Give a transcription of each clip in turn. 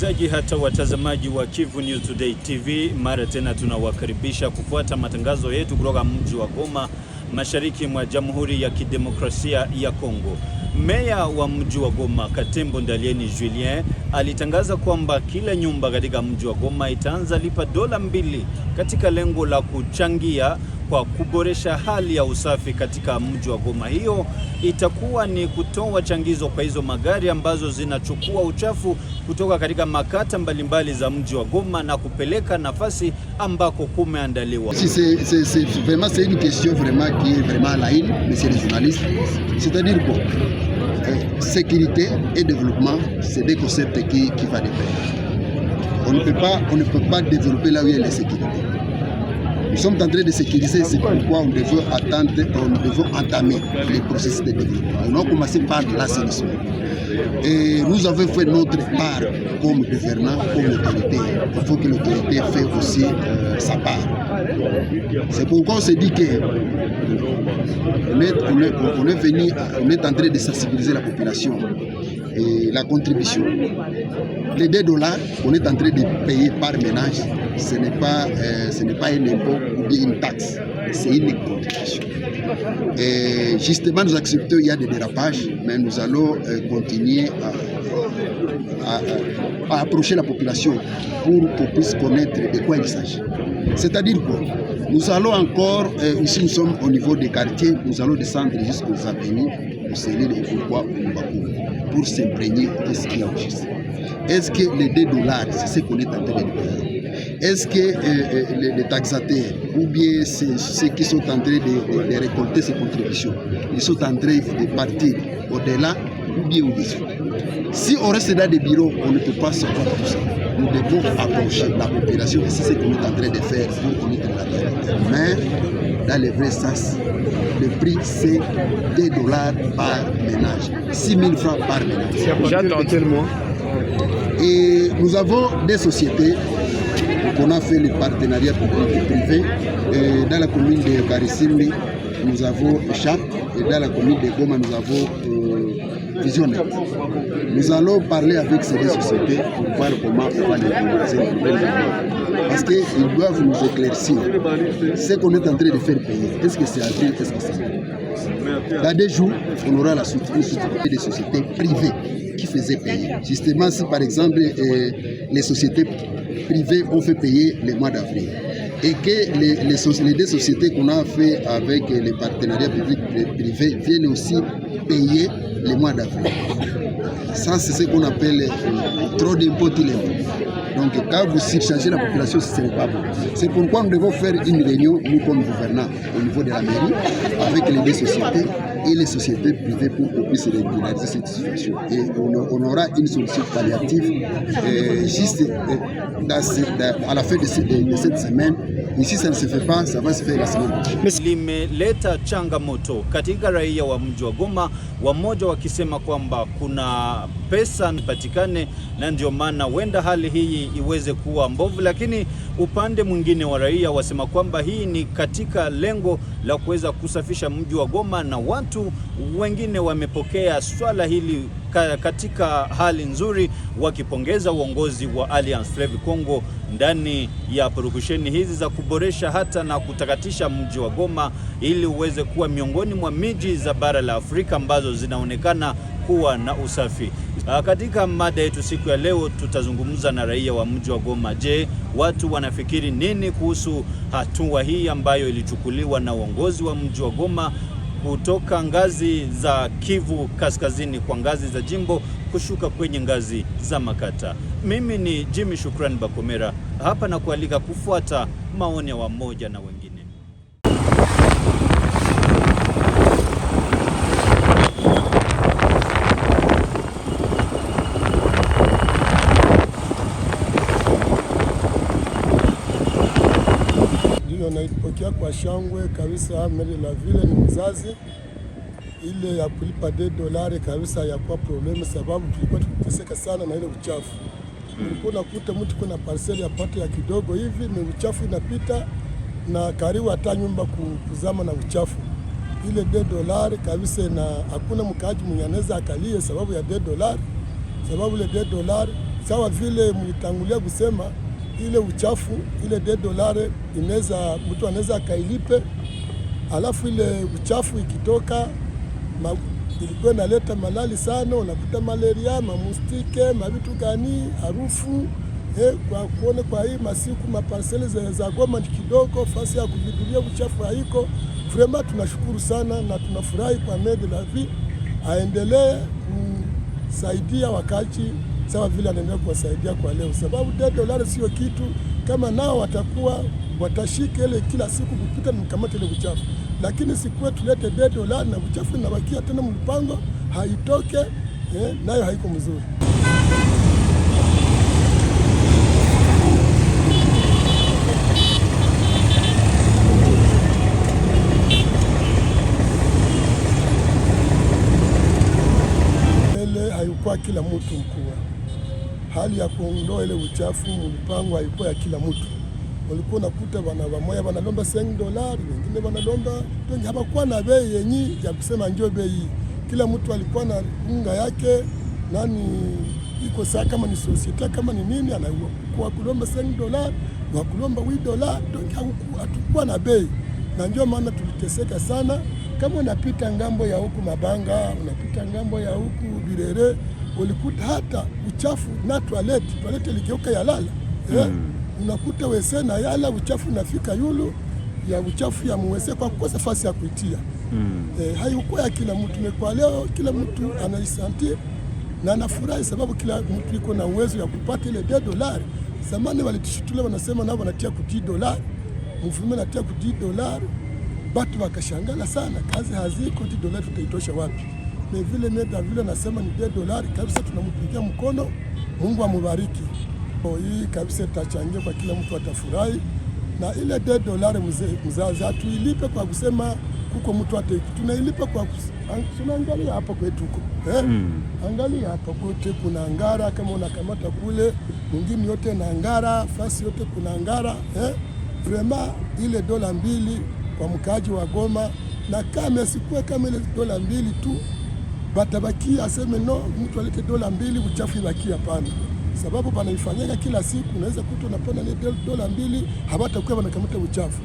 Wasikilizaji hata watazamaji wa Kivu News Today TV, mara tena tunawakaribisha kufuata matangazo yetu kutoka mji wa Goma, mashariki mwa Jamhuri ya Kidemokrasia ya Kongo. Meya wa mji wa Goma, Katembo Ndalieni Julien, alitangaza kwamba kila nyumba katika mji wa Goma itaanza lipa $2 katika lengo la kuchangia kwa kuboresha hali ya usafi katika mji wa Goma. Hiyo itakuwa ni kutoa changizo kwa hizo magari ambazo zinachukua uchafu kutoka katika makata mbalimbali za mji wa Goma na kupeleka nafasi ambako kumeandaliwa. C'est une question vraiment qui est vraiment la ligne, monsieur les journalistes. C'est-à-dire quoi? Sécurité et développement, c'est des concepts qui vont de pair. On ne peut pas développer là où il y a la sécurité. Nous sommes en train de sécuriser, c'est pourquoi on devait entamer les processus de développement. On a commencé par l'assainissement. Et nous avons fait notre part comme gouvernant, comme autorité. Il faut que l'autorité fasse aussi sa part. C'est pourquoi on s'est dit qu'on est en train de sensibiliser la population et la contribution. Les $2 qu'on est en train de payer par ménage, ce n'est pas un impôt ou bien une taxe, c'est une contribution. Et justement, nous acceptons qu'il y a des dérapages, mais nous allons continuer à approcher la population pour qu'on puisse connaître de quoi il s'agit. C'est-à-dire quoi? Nous allons encore, ici nous sommes au niveau des quartiers, nous allons descendre jusqu'aux avenues, au Célil et pourquoi au Bakou, pour s'imprégner de ce qui est enregistré. Est-ce que les $2, c'est ce qu'on est en train de payer? Est-ce que les taxateurs ou bien ceux qui sont en train de récolter ces contributions, ils sont en train de partir au-delà ou bien au-dessus? Si on reste dans des bureaux, on ne peut pas savoir tout ça. Nous devons approcher la population et c'est ce qu'on est en train de faire pour connaître la réalité. Mais dans les vrais sens, le prix c'est $2 par ménage, 6 000 francs par ménage. J'attends tellement. Et nous avons des sociétés qu'on a fait le partenariat public et privé. Et dans la commune de Karissimbi, nous avons Chap, et dans la commune de Goma, nous avons Visionnet. Nous allons parler avec ces deux sociétés pour voir comment on va les organiser. Parce qu'ils doivent nous éclaircir ce qu'on est en train de faire payer. Est-ce que c'est avril? Est-ce que c'est dans des jours, on aura la société des sociétés privées qui faisaient payer. Justement, si par exemple les sociétés privées ont fait payer le mois d'avril et que les deux sociétés qu'on a fait avec les partenariats publics et privés viennent aussi payer le mois d'avril. Ça, c'est ce qu'on appelle trop d'impôts. Donc, quand vous surchargez la population, ce n'est pas bon. C'est pourquoi nous devons faire une réunion, nous comme gouvernants, au niveau de la mairie, avec les deux sociétés et les sociétés privées pour qu'on puisse régulariser cette situation. Et on aura une solution palliative juste à la fin de cette semaine. Et si ça ne se fait pas, ça va se faire la semaine prochaine. Limeleta changamoto katika raia wa mji wa Goma, wamoja wakisema kwamba kuna pesa patikane na ndio maana wenda hali hii iweze kuwa mbovu, lakini upande mwingine wa raia wasema kwamba hii ni katika lengo la kuweza kusafisha mji wa Goma, na watu wengine wamepokea swala hili katika hali nzuri, wakipongeza uongozi wa Alliance Fleuve Congo ndani ya purukusheni hizi za kuboresha hata na kutakatisha mji wa Goma ili uweze kuwa miongoni mwa miji za bara la Afrika ambazo zinaonekana kuwa na usafi. Katika mada yetu siku ya leo tutazungumza na raia wa mji wa Goma. Je, watu wanafikiri nini kuhusu hatua hii ambayo ilichukuliwa na uongozi wa mji wa Goma kutoka ngazi za Kivu Kaskazini kwa ngazi za jimbo kushuka kwenye ngazi za makata? Mimi ni Jimmy Shukran Bakomera hapa na kualika kufuata maoni ya wamoja na wengine. Naipokea kwa shangwe kabisa. Meri la vile ni mzazi ile ya kulipa $2 kabisa ya kwa problemu, sababu tulikuwa tukiteseka sana na ile uchafu. Ulikuwa unakuta mtu kuna parcel ya pato ya kidogo hivi ni uchafu inapita na karibu hata nyumba kuzama na uchafu. Ile $2 kabisa, na hakuna mkaaji mwenye anaweza akalie sababu ya $2, sababu ile $2 sawa vile mlitangulia kusema, ile uchafu ile $2 inaweza mtu anaweza akailipe, alafu ile uchafu ikitoka ilikuwa inaleta malali sana, unakuta malaria, mamustike, mavitu gani, harufu kwa kuone. Kwa hii masiku maparsele za Goma ni kidogo, fasi ya kuvidulia uchafu haiko. Vraiment tunashukuru sana na tunafurahi kwa Maire de la Ville aendelee kusaidia wakati sawa vile anaendelea kuwasaidia kwa leo, sababu $2 sio kitu. Kama nao watakuwa watashika ile kila siku kupita na mkamata ile uchafu, lakini sikuwe tulete $2 na uchafu inabakia tena mpango haitoke, nayo haiko mzuri. Haikuwa kila mtu mkuu. Hali ya kuondoa ile uchafu mpango haikuwa ya kila mtu. Walikuwa nakuta bana wamoja wanalomba $5, wengine wanalomba, wengi hapakuwa na bei yenye ya kusema njoo bei. Kila mtu alikuwa na unga yake, nani iko saa kama ni societe kama ni nini, anakuwa kulomba $5 na kulomba $8, hatukuwa na bei. Na ndio maana tuliteseka sana. Kama unapita ngambo ya huku Mabanga, unapita ngambo ya huku Birere, ulikuta hata uchafu na toilette ligeuka ya lala. Unakuta wese na yala uchafu nafika yulu ya uchafu ya muwese kwa kukosa fasi ya kuitia. Haikuwa ya kila mtu. Kwa leo kila mtu anaisanti na anafurahi, sababu kila mtu iko na uwezo ya kupata ile $2. Zamani walitishitula wanasema nao wanatia ku $10, mfumo anatia ku $10. Batu wakashangala sana, kazi haziko, $10 tutaitosha wapi? Na vile Maire vile nasema ni $2 kabisa, tunampigia mkono, Mungu amubariki. Hii kabisa itachangia kwa kila mtu atafurahi, na ile $2 mzazi atuilipe kwa kusema kuko mtu ate, tunailipa kwa tunaangalia hapa kwetu huko. Angalia hapa kote kuna ngara, kama unakamata kule mwingine yote na ngara, fasi yote kuna ngara. Vraiment ile $2 kwa mkaaji wa Goma, na kama sikuwe kama ile $2 tu batabaki aseme no mtu alete $2 uchafu ibaki. Hapana, sababu panaifanyika kila siku. Unaweza kuta unapona ile $2 habatakuwa wanakamata uchafu.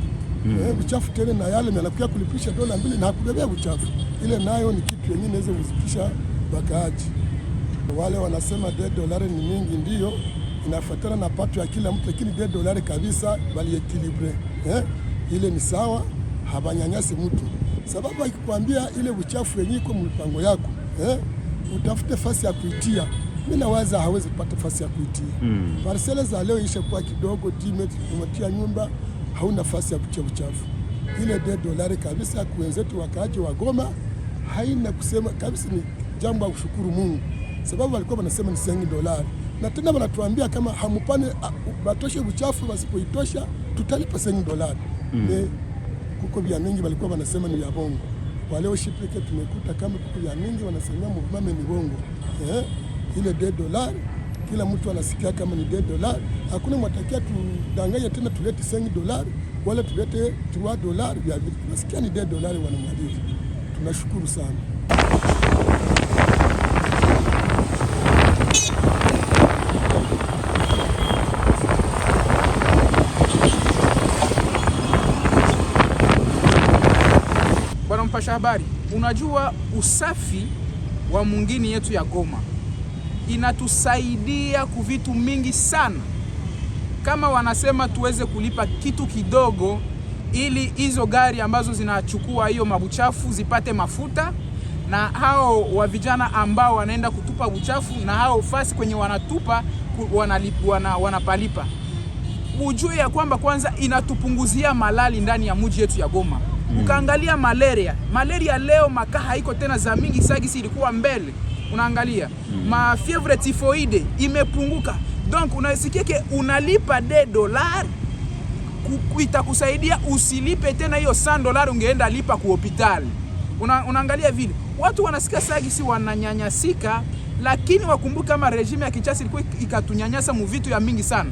Uchafu tena na yale anakuja kulipisha $2 na hakubebea uchafu. Ile nayo ni kitu yenyewe inaweza kuzikisha bakaaji. Wale wanasema $2 ni mingi, ndio inafuatana na pato ya kila mtu, lakini $2 kabisa bali equilibre. Ile ni sawa, habanyanyasi mtu, sababu akikwambia ile uchafu yenyewe iko mpango yako, utafute fasi ya kuitia. Mimi nawaza hawezi kupata fasi ya kuitia. Parcela za leo ishakuwa kidogo, 10 metri kumatia nyumba, hauna fasi ya kutia uchafu. Ile $2 kabisa kuwenzetu wakaaji wa Goma haina kusema kabisa, ni jambo la kushukuru Mungu, sababu walikuwa wanasema ni $5, na tena wanatuambia kama hamupane batoshe uchafu, wasipoitosha tutalipa $5. Kuko vya mingi walikuwa wanasema ni ya bongo. Kwa leo shipeke tumekuta kama kuko vya mingi wanasema mvumame ni bongo. Ile $2 kila mtu anasikia kama ni $2. Hakuna mwatakia tudanganya tena tulete $5 wala tulete $3 vya vitu. Tunasikia ni $2 wanamaliza. Tunashukuru sana. Bwana mpasha habari, unajua usafi wa mungini yetu ya Goma inatusaidia kuvitu mingi sana. Kama wanasema tuweze kulipa kitu kidogo ili hizo gari ambazo zinachukua hiyo mabuchafu zipate mafuta, na hao wa vijana ambao wanaenda kutupa buchafu na hao fasi kwenye wanatupa wanapalipa. Ujue ya kwamba kwanza inatupunguzia malali ndani ya mji yetu ya Goma. Ukaangalia malaria leo makaa haiko tena za mingi sagisi ilikuwa mbele. Unaangalia mafievre typhoide imepunguka. Donc unasikia ke unalipa $2 itakusaidia usilipe tena hiyo $100 ungeenda lipa ku hospitali. Unaangalia vile watu wanasikia sagisi wananyanyasika, lakini wakumbuka kama regime ya Kinshasa ilikuwa ikatunyanyasa mu vitu ya mingi sana.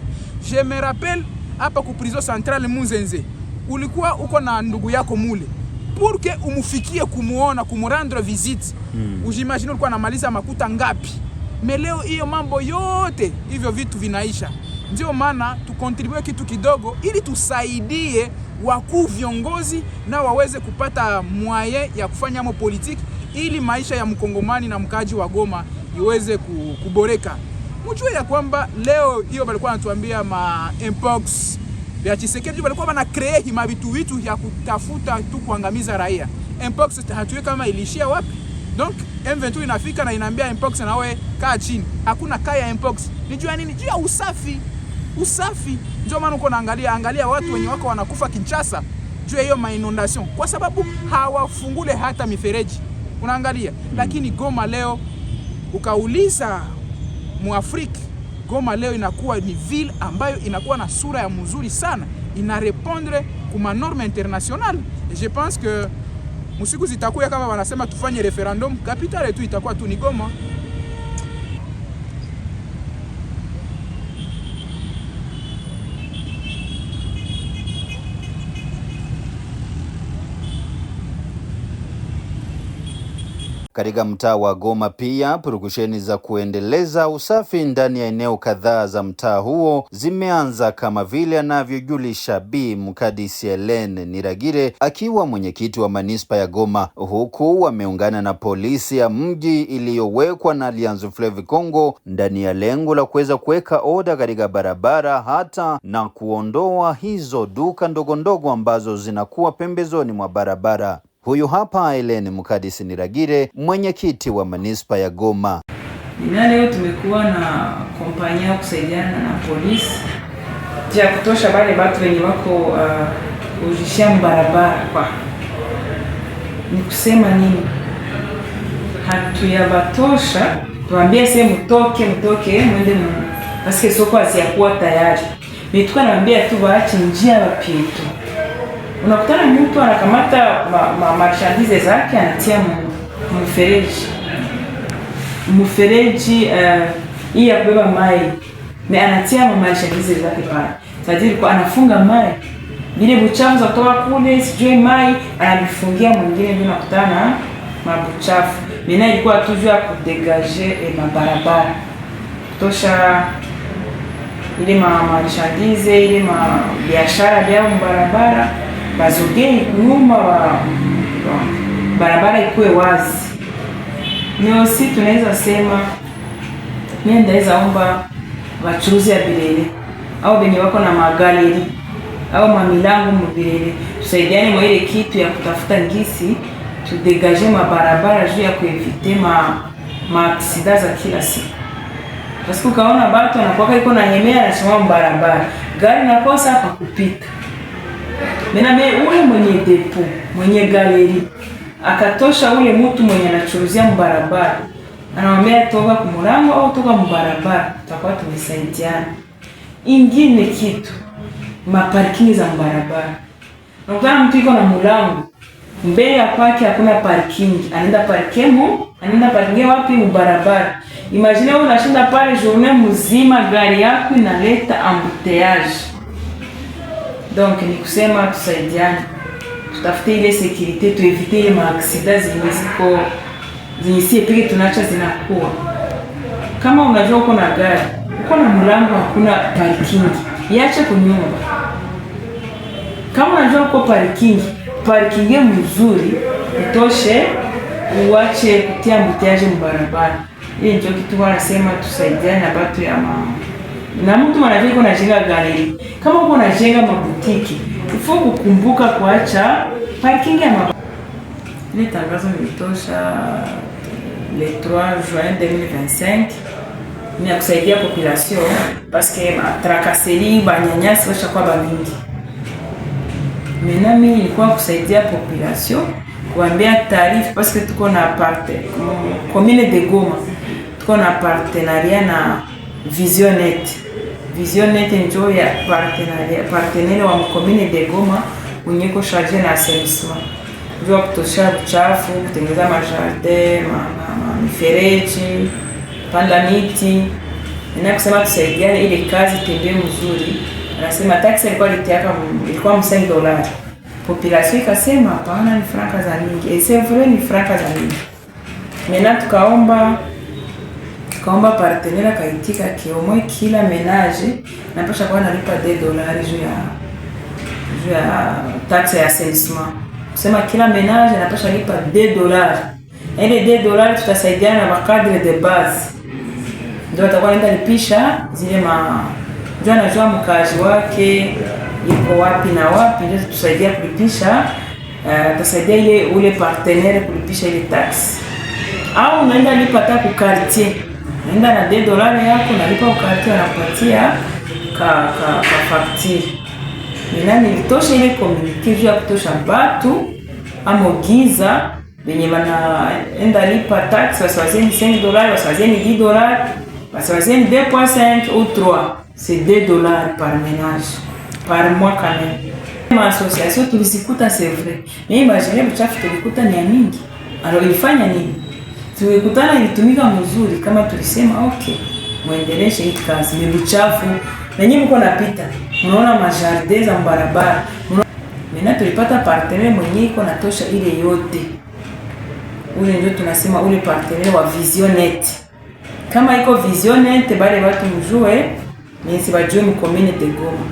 Je me rappelle hapa ku prison centrale Munzenze, ulikuwa uko na ndugu yako mule, pour que umufikie kumuona kumurandre visite, ujimagine ulikuwa namaliza makuta ngapi? Leo hiyo mambo yote hivyo vitu vinaisha. Ndio maana tukontribue kitu kidogo ili tusaidie wakuu viongozi na waweze kupata moyen ya kufanya mo politiki ili maisha ya mkongomani na mkaji wa Goma iweze kuboreka. Mjue ya kwamba leo hiyo walikuwa wanatuambia mpox ya Tshisekedi walikuwa wana create vitu ya kutafuta tu kuangamiza raia. Mpox hatujui kama ilishia wapi. Donc M23 inafika na inaambia mpox na wewe kaa chini. Hakuna kaya mpox. Ni juu ya nini? Juu ya usafi. Usafi. Ndio maana uko naangalia watu wenye wako wanakufa Kinshasa juu ya hiyo inundation kwa sababu hawafungule hata mifereji. Unaangalia. Lakini Goma leo ukauliza Muafrika, Goma leo inakuwa ni ville ambayo inakuwa na sura ya mzuri sana, ina répondre kuma norme internationale. Et je pense que musiku zitakuwa kama wanasema tufanye referendum, capitale yetu itakuwa tu ni Goma. Katika mtaa wa Goma pia purukusheni za kuendeleza usafi ndani ya eneo kadhaa za mtaa huo zimeanza, kama vile anavyojulisha Bi Mkadisi Helene Niragire akiwa mwenyekiti wa manispa ya Goma, huku wameungana na polisi ya mji iliyowekwa na Alliance Fleuve Congo ndani ya lengo la kuweza kuweka oda katika barabara hata na kuondoa hizo duka ndogo ndogo ambazo zinakuwa pembezoni mwa barabara. Huyu hapa Helene Mkadisi Niragire, mwenyekiti wa manispa ya Goma. Leo tumekuwa na kompania kusaidiana na polisi ya kutosha wale watu wenye wako kujishia barabara. Kwa ni kusema nini? Hatuyabatosha tuambie sema mtoke mwende basi soko asiyakuwa tayari. Nituka naambia tu waache njia wapite. Unakutana mtu anakamata marchandise zake anatia mfereji hii ya kubeba mai, na anatia marchandise zake pale. Tajiri kwa anafunga mai vile buchafu za kutoka kule sijui mai anabifungia mwingine, ndio nakutana mabuchafu. Mimi ilikuwa tu juu ya kudegager mabarabara tosha ile marchandise ile biashara yao barabara bazogei nyuma wa barabara ikuwe wazi. Ndio si tunaweza sema mimi ndaweza omba wachuruzi ya Birere au benye wako na magaleri au mamilango mbirere tusaidiane mwa ile kitu ya kutafuta ngisi tudegaje mabarabara juu ya kuevite maaksida za kila siku. Basi ukaona watu wanakuwa iko na hemea na simama barabara, gari nakosa hapa kupita. Mimi ule mwenye depo, mwenye galeri akatosha ule mtu mwenye anachuruzia mbarabara, anamwambia toka kumulango au toka mbarabara, tutakuwa tumesaidiana. Ingine kitu maparking za mbarabara, unakuta mtu iko na mulango mbele ya kwake hakuna parking, anaenda parking wapi? Mbarabara. Imagine wewe unashinda pale journée mzima, gari yako inaleta embouteillage. Donc ni kusema tusaidiane, tutafute ile sécurité, tuevite ile maaksida zenye si peke tunacha zinakuwa. Kama unajua uko na gari, uko na mlango hakuna parking, iache kunyumba. Kama unajua uko parking mzuri, utoshe uache kutia embouteillage mbarabara. Ile ndio kitu wanasema tusaidiane na watu ya na mtu mwanajua uko najenga galeri, kama uko najenga mabutiki, ufo kukumbuka kuacha parking ya mabara. Ile tangazo nilitosha le 3 juin 2025 ni ya kusaidia population parce que trakaseri banyanyasi washakuwa bamingi. Mimi nilikuwa kusaidia population kuambia taarifa parce que tuko na commune de Goma, tuko na partenariat na Visionnet ndio ya partenaire wa commune de Goma unyeko charge na assainissement, ndio kutosha uchafu, kutengeneza majardin, mifereji, panda miti. Na kusema tusaidiane ile kazi tembee mzuri. Anasema taxi ilikuwa $5. Population ikasema hapana, ni franka za mingi. Et c'est vrai, ni franka za mingi. Mena tukaomba tukaomba partenaire akaitika kiomwe kila menage napasha kwa nalipa $2 juu ya taxe ya assainissement. Kusema kila menage napasha lipa $2. Ile $2 tutasaidiana na makadre de base. Ndio atakuwa anaenda lipisha zile ndio anajua mkazi wake yuko wapi na wapi, ndio tutasaidia kulipisha, tutasaidia ile ule partenaire kulipisha ile tax. Au unaenda lipa hata ku quartier, unaenda na $2 yako nalipa ku quartier, anakupatia ka facture. Nani nilitosha ile communique ya kutosha batu amogiza benye wanaenda lipa tax, waswazeni $5, waswazeni $10, waswazeni 2.5 ou 3. C'est $2 par ménage, par mois quand même. Ma association tulizikuta c'est vrai. Mais imaginez mchafu tulikuta ni mingi. Alors ilifanya nini? Tulikutana ilitumika mzuri kama tulisema okay. Muendeleshe hii kazi. Ni mchafu. Na nyinyi mko napita. Unaona majardin za barabara. Mena tulipata partenaire mwenye iko natosha ile yote. Ule ndio tunasema ule partenaire wa Visionet. Kama iko Visionet bale watu mjue, ni si bajue mu commune de Goma.